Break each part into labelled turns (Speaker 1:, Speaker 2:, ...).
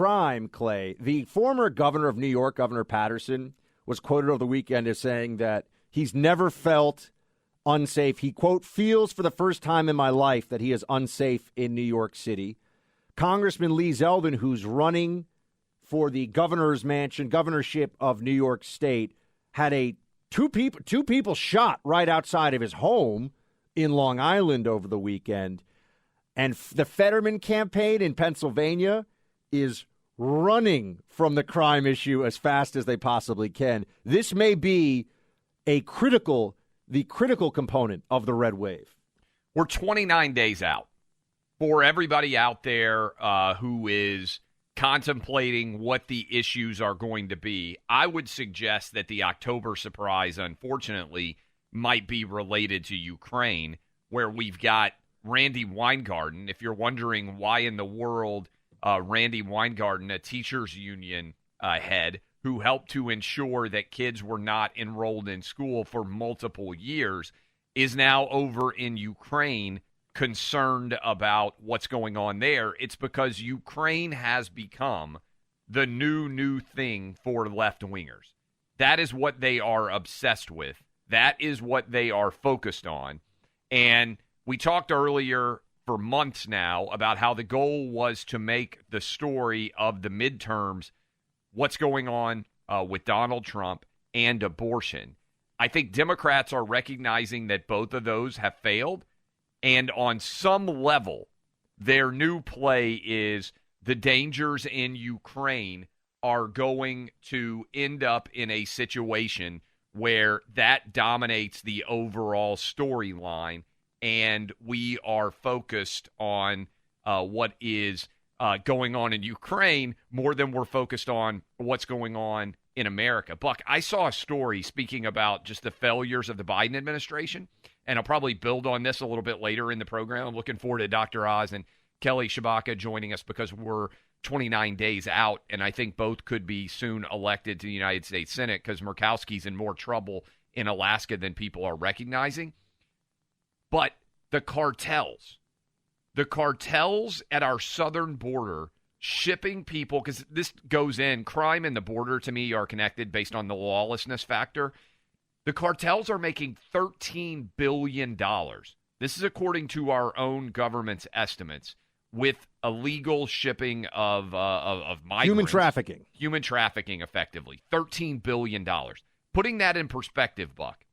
Speaker 1: crime, Clay, the former governor of New York, Governor Patterson, was quoted over the weekend as saying that he's never felt unsafe. He, quote, feels for the first time in my life that he is unsafe in New York City. Congressman Lee Zeldin, who's running for the governorship of New York State, had two people shot right outside of his home in Long Island over the weekend. And the Fetterman campaign in Pennsylvania is running from the crime issue as fast as they possibly can. This may be the critical component of the red wave.
Speaker 2: We're 29 days out. For everybody out there who is contemplating what the issues are going to be, I would suggest that the October surprise, unfortunately, might be related to Ukraine, where we've got Randy Weingarten. If you're wondering why in the world Randy Weingarten, a teachers union head who helped to ensure that kids were not enrolled in school for multiple years, is now over in Ukraine concerned about what's going on there. It's because Ukraine has become the new thing for left-wingers. That is what they are obsessed with. That is what they are focused on. And we talked earlier for months now about how the goal was to make the story of the midterms what's going on with Donald Trump and abortion. I think Democrats are recognizing that both of those have failed. And on some level, their new play is the dangers in Ukraine are going to end up in a situation where that dominates the overall storyline, and we are focused on what is going on in Ukraine more than we're focused on what's going on in America. Buck, I saw a story speaking about just the failures of the Biden administration, and I'll probably build on this a little bit later in the program. I'm looking forward to Dr. Oz and Kelly Shabaka joining us because we're 29 days out, and I think both could be soon elected to the United States Senate because Murkowski's in more trouble in Alaska than people are recognizing. But the cartels at our southern border shipping people, because this goes in, crime and the border to me are connected based on the lawlessness factor. The cartels are making $13 billion. This is according to our own government's estimates with illegal shipping of migrants. Human trafficking, effectively. $13 billion. Putting that in perspective, Buck,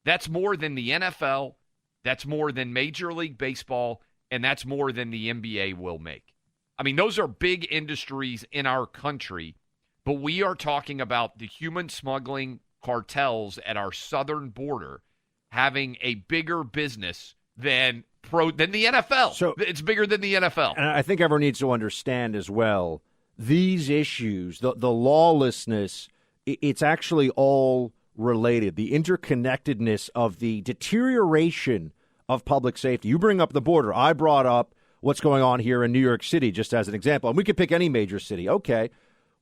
Speaker 2: that's more than the NFL, that's more than Major League Baseball, and that's more than the NBA will make. I mean, those are big industries in our country, but we are talking about the human smuggling cartels at our southern border having a bigger business than the NFL. So it's bigger than the NFL.
Speaker 1: And I think everyone needs to understand as well, these issues, the lawlessness, it's actually all related. The interconnectedness of the deterioration of public safety. You bring up the border. I brought up what's going on here in New York City, just as an example. And we could pick any major city. Okay,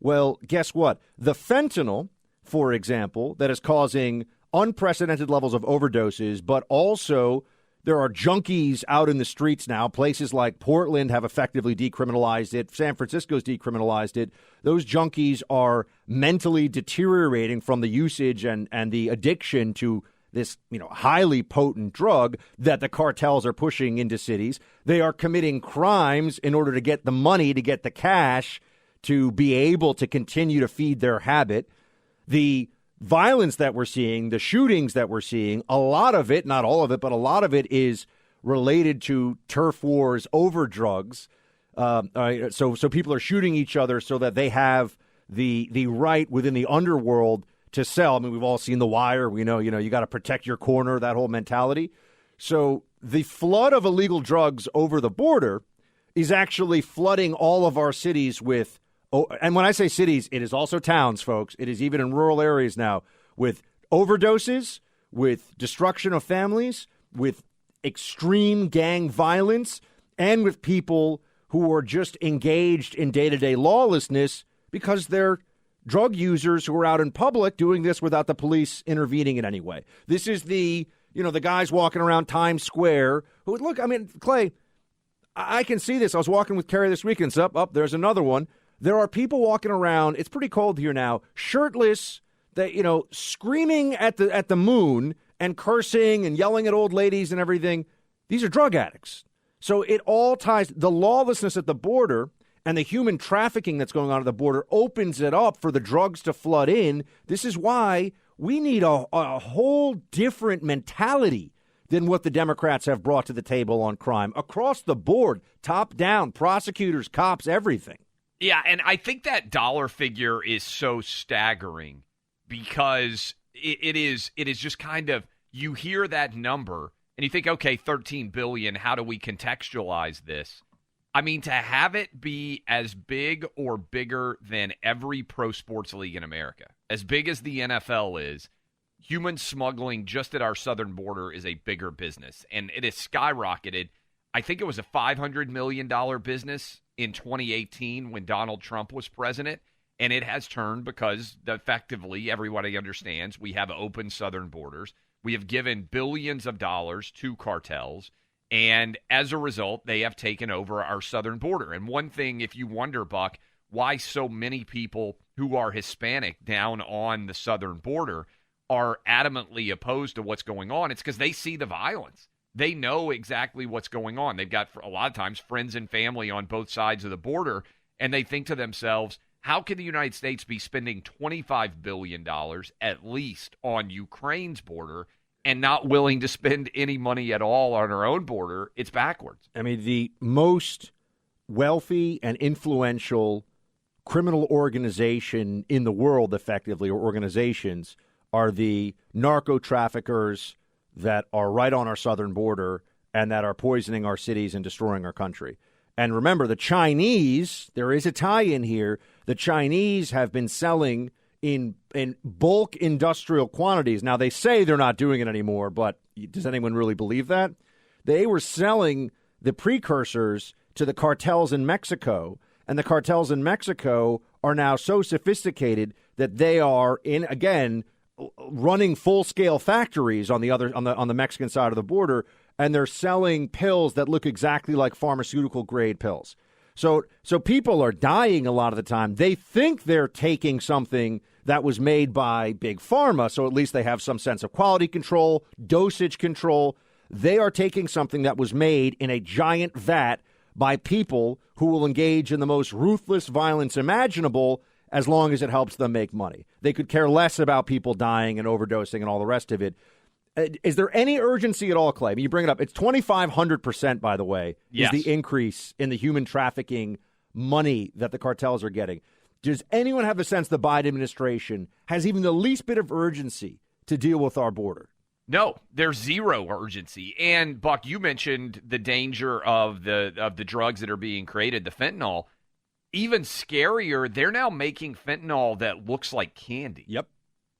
Speaker 1: well, guess what? The fentanyl, for example, that is causing unprecedented levels of overdoses, but also there are junkies out in the streets now. Places like Portland have effectively decriminalized it. San Francisco's decriminalized it. Those junkies are mentally deteriorating from the usage and the addiction to this, highly potent drug that the cartels are pushing into cities. They are committing crimes in order to get the money, to get the cash, to be able to continue to feed their habit. The violence that we're seeing, the shootings that we're seeing, a lot of it, not all of it, but a lot of it is related to turf wars over drugs. So people are shooting each other so that they have the right within the underworld to sell. I mean, we've all seen The Wire. We know, you got to protect your corner, that whole mentality. So the flood of illegal drugs over the border is actually flooding all of our cities with, and when I say cities, it is also towns, folks. It is even in rural areas now with overdoses, with destruction of families, with extreme gang violence, and with people who are just engaged in day-to-day lawlessness because they're drug users who are out in public doing this without the police intervening in any way. This is the guys walking around Times Square who, look, I mean, Clay, I can see this. I was walking with Carrie this weekend. There's another one. There are people walking around, it's pretty cold here now, shirtless, that screaming at the moon and cursing and yelling at old ladies and everything. These are drug addicts. So it all ties, the lawlessness at the border and the human trafficking that's going on at the border opens it up for the drugs to flood in. This is why we need a whole different mentality than what the Democrats have brought to the table on crime across the board, top down, prosecutors, cops, everything.
Speaker 2: Yeah, and I think that dollar figure is so staggering because it is just kind of, you hear that number and you think, okay, $13 billion, how do we contextualize this? I mean, to have it be as big or bigger than every pro sports league in America, as big as the NFL is, human smuggling just at our southern border is a bigger business. And it has skyrocketed. I think it was a $500 million business in 2018 when Donald Trump was president. And it has turned because effectively everybody understands we have open southern borders. We have given billions of dollars to cartels. And as a result, they have taken over our southern border. And one thing, if you wonder, Buck, why so many people who are Hispanic down on the southern border are adamantly opposed to what's going on, it's because they see the violence. They know exactly what's going on. They've got, a lot of times, friends and family on both sides of the border, and they think to themselves, how can the United States be spending $25 billion at least on Ukraine's border and not willing to spend any money at all on our own border? It's backwards.
Speaker 1: I mean, the most wealthy and influential criminal organization in the world, effectively, or organizations, are the narco traffickers that are right on our southern border and that are poisoning our cities and destroying our country. And remember, the Chinese, there is a tie-in here, the Chinese have been selling in bulk industrial quantities. Now, they say they're not doing it anymore, but does anyone really believe that? They were selling the precursors to the cartels in Mexico, and the cartels in Mexico are now so sophisticated that they are, running full-scale factories on the Mexican side of the border, and they're selling pills that look exactly like pharmaceutical-grade pills. So people are dying a lot of the time. They think they're taking something that was made by Big Pharma, so at least they have some sense of quality control, dosage control. They are taking something that was made in a giant vat by people who will engage in the most ruthless violence imaginable as long as it helps them make money. They could care less about people dying and overdosing and all the rest of it. Is there any urgency at all, Clay? I mean, you bring it up. It's 2,500%, by the way,
Speaker 2: yes,
Speaker 1: is the increase in the human trafficking money that the cartels are getting. Does anyone have the sense the Biden administration has even the least bit of urgency to deal with our border?
Speaker 2: No, there's zero urgency. And, Buck, you mentioned the danger of the drugs that are being created, the fentanyl. Even scarier, they're now making fentanyl that looks like candy.
Speaker 1: Yep.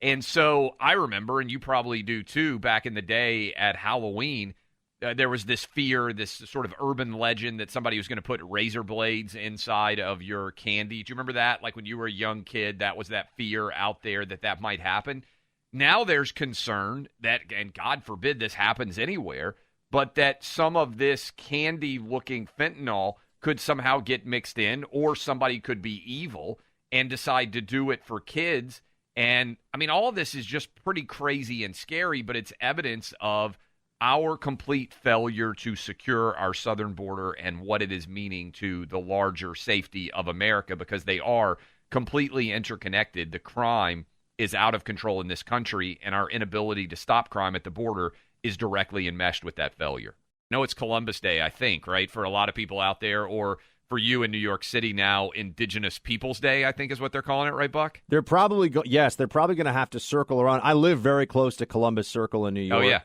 Speaker 2: And so I remember, and you probably do too, back in the day at Halloween, there was this fear, this sort of urban legend that somebody was going to put razor blades inside of your candy. Do you remember that? Like when you were a young kid, that was that fear out there that might happen. Now there's concern that, and God forbid this happens anywhere, but that some of this candy-looking fentanyl could somehow get mixed in, or somebody could be evil and decide to do it for kids. And, I mean, all of this is just pretty crazy and scary, but it's evidence of our complete failure to secure our southern border and what it is meaning to the larger safety of America, because they are completely interconnected. The crime is out of control in this country, and our inability to stop crime at the border is directly enmeshed with that failure. No, it's Columbus Day, I think, right, for a lot of people out there, or for you in New York City now, Indigenous Peoples Day, I think is what they're calling it, right, Buck?
Speaker 1: They're probably they're probably going to have to circle around. I live very close to Columbus Circle in New York.
Speaker 2: Oh, yeah.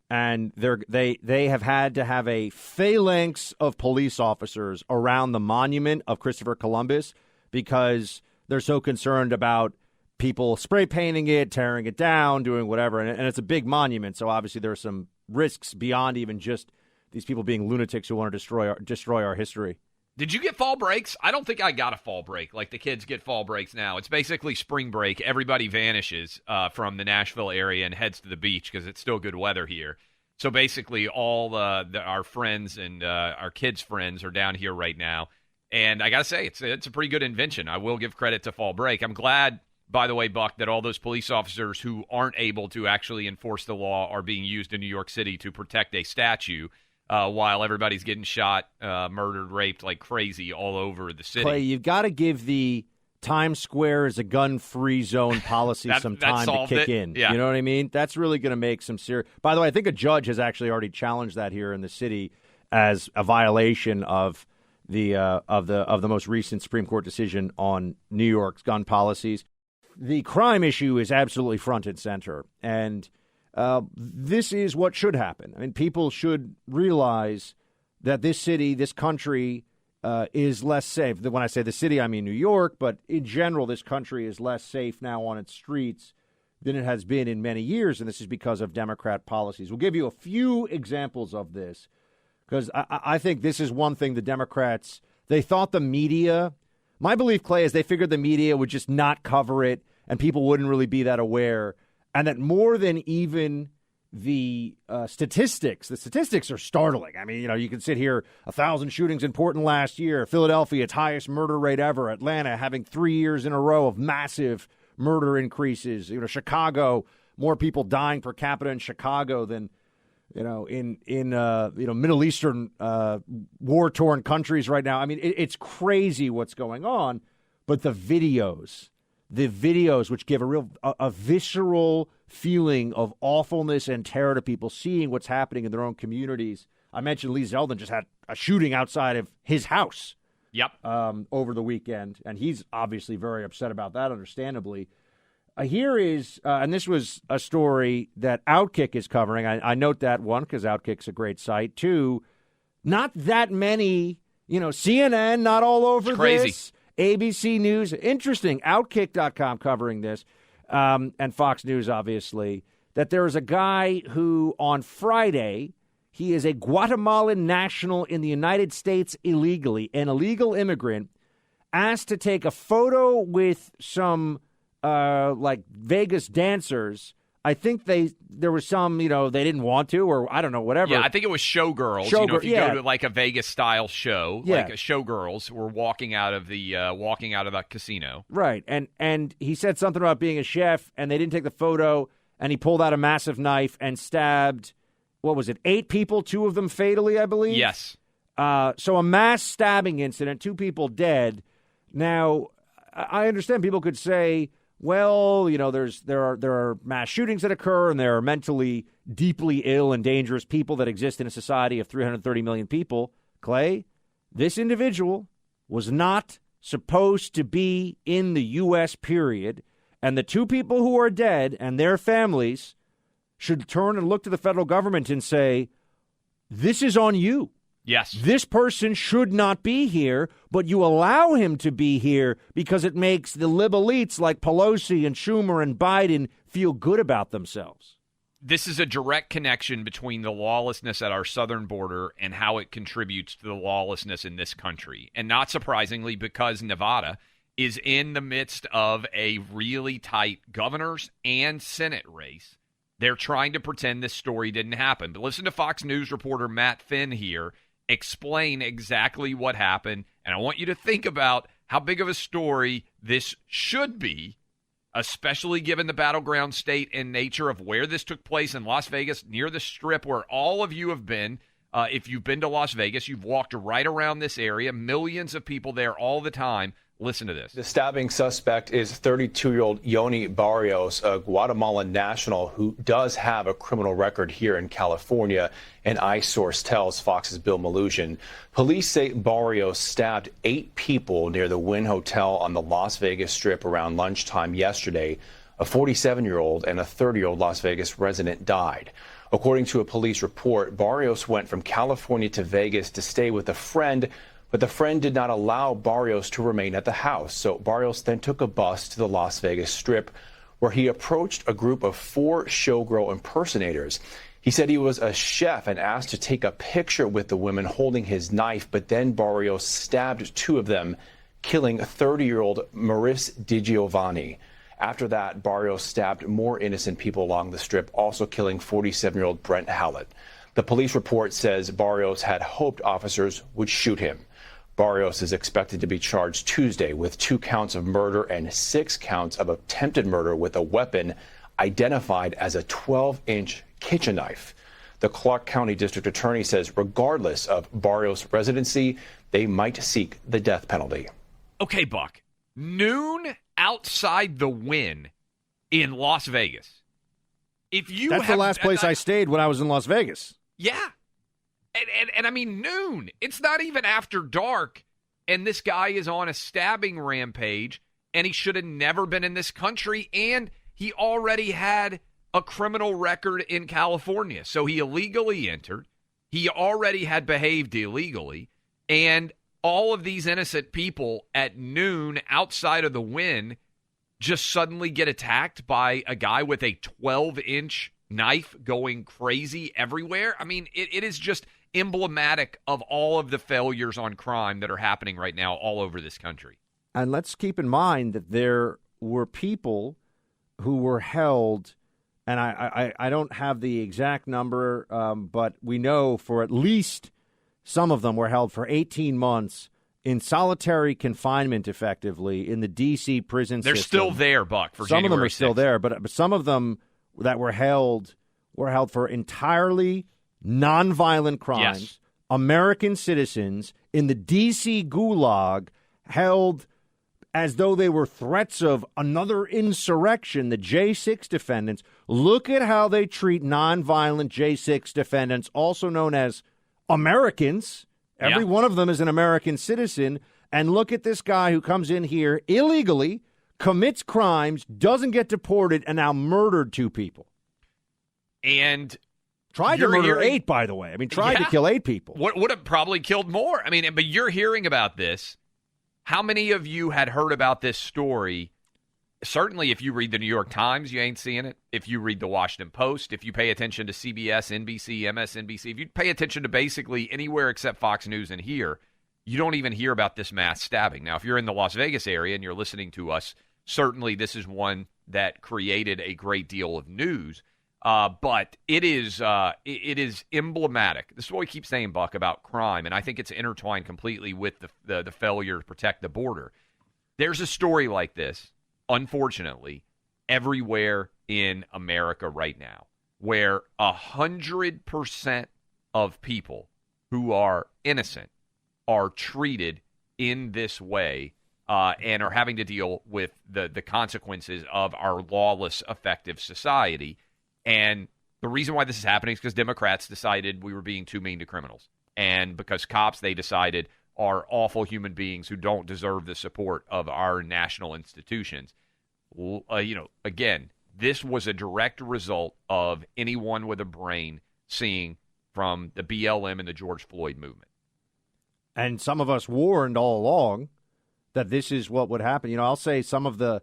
Speaker 1: And they have had to have a phalanx of police officers around the monument of Christopher Columbus because they're so concerned about people spray painting it, tearing it down, doing whatever. And it's a big monument, so obviously there are some risks beyond even just these people being lunatics who want to destroy our history.
Speaker 2: Did you get fall breaks? I don't think I got a fall break like the kids get fall breaks now. It's basically spring break. Everybody vanishes from the Nashville area and heads to the beach because it's still good weather here. So basically all our friends and our kids' friends are down here right now. And I got to say, it's a pretty good invention. I will give credit to Fall Break. I'm glad, by the way, Buck, that all those police officers who aren't able to actually enforce the law are being used in New York City to protect a statue while everybody's getting shot, murdered, raped like crazy all over the city.
Speaker 1: Clay, you've got to give the Times Square is a gun-free zone policy some time to kick in.
Speaker 2: Yeah.
Speaker 1: You know what I mean? That's really going to make some serious. By the way, I think a judge has actually already challenged that here in the city as a violation of the most recent Supreme Court decision on New York's gun policies. The crime issue is absolutely front and center, and this is what should happen. I mean, people should realize that this city, this country, is less safe. When I say the city, I mean New York, but in general, this country is less safe now on its streets than it has been in many years, and this is because of Democrat policies. We'll give you a few examples of this, because I think this is one thing the Democrats, they thought the media, my belief, Clay, is they figured the media would just not cover it, and people wouldn't really be that aware, and that more than even the statistics are startling. I mean, you can sit here, 1,000 shootings in Portland last year, Philadelphia, its highest murder rate ever, Atlanta having 3 years in a row of massive murder increases, Chicago, more people dying per capita in Chicago than, in Middle Eastern war-torn countries right now. I mean, it's crazy what's going on, but the videos which give a visceral feeling of awfulness and terror to people seeing what's happening in their own communities. I mentioned Lee Zeldin just had a shooting outside of his house.
Speaker 2: Yep.
Speaker 1: Over the weekend, and he's obviously very upset about that, understandably. Here is, and this was a story that Outkick is covering. I note that, one, because Outkick's a great site. Two, not that many, CNN, not all over this. ABC News, interesting. Outkick.com covering this, and Fox News, obviously, that there is a guy who on Friday, he is a Guatemalan national in the United States illegally, an illegal immigrant, asked to take a photo with some Vegas dancers. I think there was some, they didn't want to, or I don't know, whatever.
Speaker 2: Yeah, I think it was showgirls. If you go to like a Vegas style show, like showgirls were walking out of that casino.
Speaker 1: Right. And he said something about being a chef, and they didn't take the photo, and he pulled out a massive knife and stabbed, 8 people, 2 of them fatally, I believe?
Speaker 2: Yes.
Speaker 1: So a mass stabbing incident, 2 people dead. Now, I understand people could say, well, there are mass shootings that occur, and there are mentally deeply ill and dangerous people that exist in a society of 330 million people. Clay, this individual was not supposed to be in the U.S., period, and the 2 people who are dead and their families should turn and look to the federal government and say, this is on you.
Speaker 2: Yes.
Speaker 1: This person should not be here, but you allow him to be here because it makes the lib elites like Pelosi and Schumer and Biden feel good about themselves.
Speaker 2: This is a direct connection between the lawlessness at our southern border and how it contributes to the lawlessness in this country. And not surprisingly, because Nevada is in the midst of a really tight governor's and Senate race, they're trying to pretend this story didn't happen. But listen to Fox News reporter Matt Finn here explain exactly what happened, and I want you to think about how big of a story this should be, especially given the battleground state and nature of where this took place in Las Vegas, near the Strip, where all of you have been. If you've been to Las Vegas, you've walked right around this area, millions of people there all the time. Listen to this.
Speaker 3: The stabbing suspect is 32-year-old Yoni Barrios, a Guatemalan national who does have a criminal record here in California, an ICE source tells Fox's Bill Malugin. Police say Barrios stabbed 8 people near the Wynn Hotel on the Las Vegas Strip around lunchtime yesterday. A 47-year-old and a 30-year-old Las Vegas resident died. According to a police report, Barrios went from California to Vegas to stay with a friend, but the friend did not allow Barrios to remain at the house. So Barrios then took a bus to the Las Vegas Strip, where he approached a group of 4 showgirl impersonators. He said he was a chef and asked to take a picture with the women holding his knife, but then Barrios stabbed 2 of them, killing 30-year-old Maris DiGiovanni. After that, Barrios stabbed more innocent people along the Strip, also killing 47-year-old Brent Hallett. The police report says Barrios had hoped officers would shoot him. Barrios is expected to be charged Tuesday with 2 counts of murder and 6 counts of attempted murder with a weapon identified as a 12-inch kitchen knife. The Clark County District Attorney says regardless of Barrios' residency, they might seek the death penalty.
Speaker 2: Okay, Buck. Noon outside the Wynn in Las Vegas.
Speaker 1: That's the last place I stayed when I was in Las Vegas.
Speaker 2: Yeah. And I mean, noon. It's not even after dark, and this guy is on a stabbing rampage, and he should have never been in this country, and he already had a criminal record in California. So he illegally entered. He already had behaved illegally, and all of these innocent people at noon outside of the Wynn just suddenly get attacked by a guy with a 12-inch knife going crazy everywhere. I mean, it is just emblematic of all of the failures on crime that are happening right now all over this country.
Speaker 1: And let's keep in mind that there were people who were held, and I don't have the exact number, but we know for at least some of them were held for 18 months in solitary confinement, effectively, in the D.C. prison system.
Speaker 2: They're still there, Buck, for
Speaker 1: some
Speaker 2: January
Speaker 1: of them are
Speaker 2: 6th.
Speaker 1: still there, but some of them that were held for entirely nonviolent crimes.
Speaker 2: Yes.
Speaker 1: American citizens in the D.C. gulag held as though they were threats of another insurrection, the J6 defendants. Look at how they treat nonviolent J6 defendants, also known as Americans. Every one of them is an American citizen. And look at this guy who comes in here illegally, commits crimes, doesn't get deported, and now murdered 2 people.
Speaker 2: And
Speaker 1: tried to murder 8, by the way. I mean, tried to kill 8 people.
Speaker 2: Would have probably killed more. I mean, but you're hearing about this. How many of you had heard about this story? Certainly, if you read the New York Times, you ain't seeing it. If you read the Washington Post, if you pay attention to CBS, NBC, MSNBC, if you pay attention to basically anywhere except Fox News and here, you don't even hear about this mass stabbing. Now, if you're in the Las Vegas area and you're listening to us, certainly this is one that created a great deal of news. But it is emblematic. This is what we keep saying, Buck, about crime, and I think it's intertwined completely with the failure to protect the border. There's a story like this, unfortunately, everywhere in America right now, where 100% of people who are innocent are treated in this way and are having to deal with the consequences of our lawless, effective society. And the reason why this is happening is because Democrats decided we were being too mean to criminals. And because cops, they decided, are awful human beings who don't deserve the support of our national institutions. Again, this was a direct result of anyone with a brain seeing from the BLM and the George Floyd movement.
Speaker 1: And some of us warned all along that this is what would happen. You know, I'll say some of the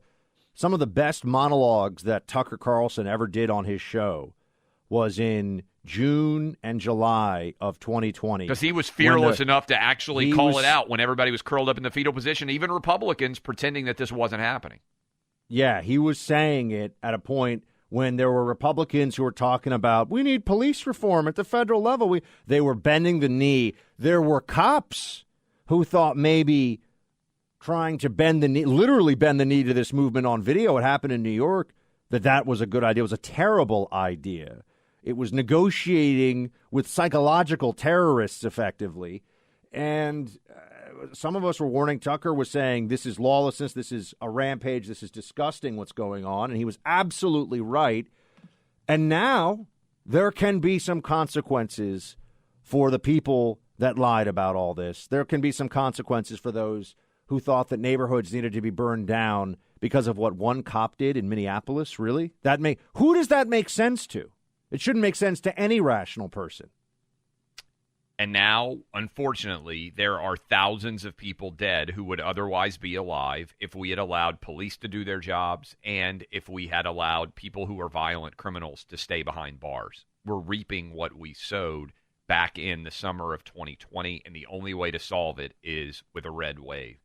Speaker 1: best monologues that Tucker Carlson ever did on his show was in June and July of 2020.
Speaker 2: Because he was fearless enough to actually call it out when everybody was curled up in the fetal position, even Republicans pretending that this wasn't happening.
Speaker 1: Yeah, he was saying it at a point when there were Republicans who were talking about, we need police reform at the federal level. They were bending the knee. There were cops who thought maybe trying to bend the knee, literally bend the knee to this movement on video. It happened in New York, that was a good idea. It was a terrible idea. It was negotiating with psychological terrorists, effectively. And some of us were warning. Tucker was saying, this is lawlessness, this is a rampage, this is disgusting what's going on. And he was absolutely right. And now there can be some consequences for the people that lied about all this. There can be some consequences for those who thought that neighborhoods needed to be burned down because of what one cop did in Minneapolis. Really? Who does that make sense to? It shouldn't make sense to any rational person.
Speaker 2: And now, unfortunately, there are thousands of people dead who would otherwise be alive if we had allowed police to do their jobs and if we had allowed people who are violent criminals to stay behind bars. We're reaping what we sowed back in the summer of 2020, and the only way to solve it is with a red wave.